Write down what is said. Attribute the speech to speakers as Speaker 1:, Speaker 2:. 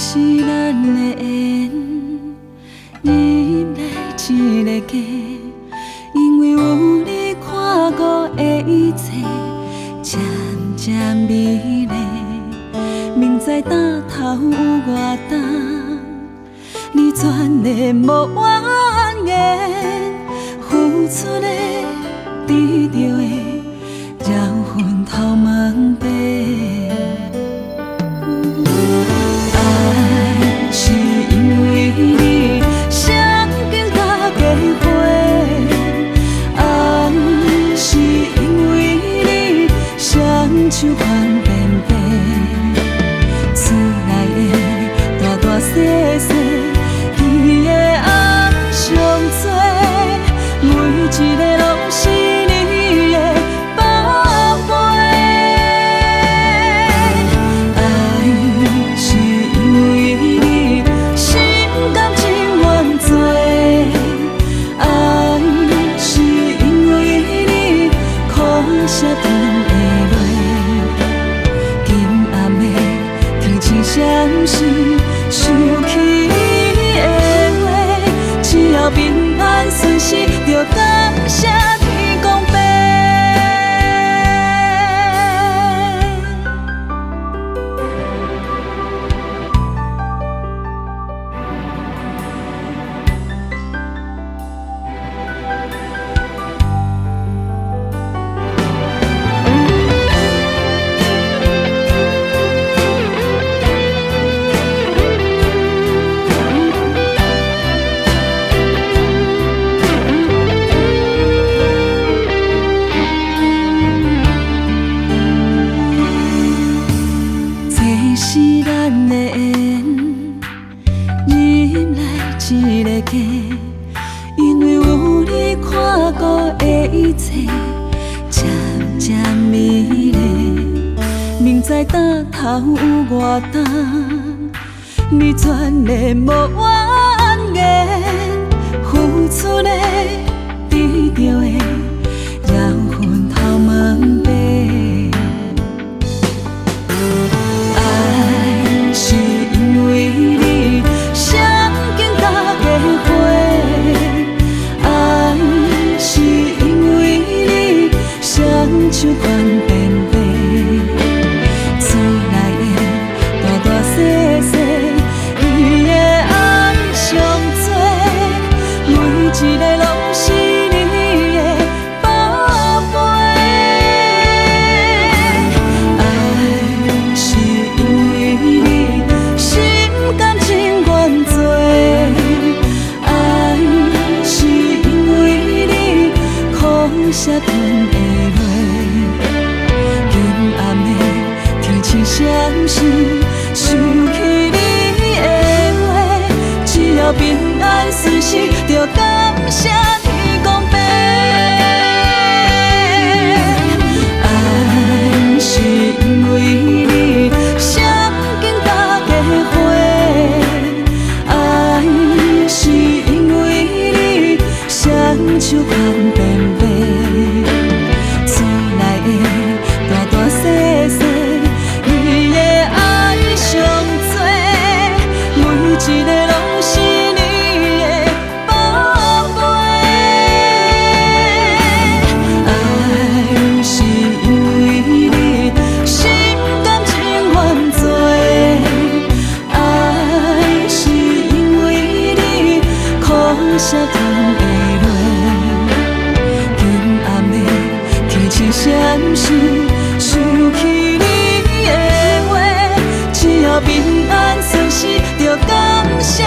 Speaker 1: 是咱的缘，引来一个家，因为有你看过的一切，渐渐美丽。明知担头有偌重，你全的无怨言，付出的、得到的，让昏头问白。爱是因为你相见甲结婚，爱是因为你双手宽便便。 大大小小，伊的红上多，每一个拢是你的宝贝。爱是因为你心甘情愿做，爱是因为你苦涩吞的落。今暗的天星闪烁。 想起你的话，只要平安顺遂，就感谢天公伯。是咱的缘，引来一个家，因为有你看过的一切，渐渐美丽。明知担头有偌重，你全的无怨言，付出的、得到的，让昏头问白。 是因为你相见甲结婚，爱是因为你双手宽便便，厝内的大大小小，伊的红上多，每一个拢是你的宝贝。爱是因为你。 甘情愿做，爱是因为你苦涩吞的落。今暗的天星闪烁，想起你的话，只要平安顺遂，就感谢天公伯。爱是因为你相见甲结婚。 双手宽便便，厝内的大大小小，你的爱上多，每一个拢是你的宝贝。爱是因为你心甘情愿做，爱是因为你苦涩吞的。 闪烁，想起你的话，只要平安顺遂，就感谢。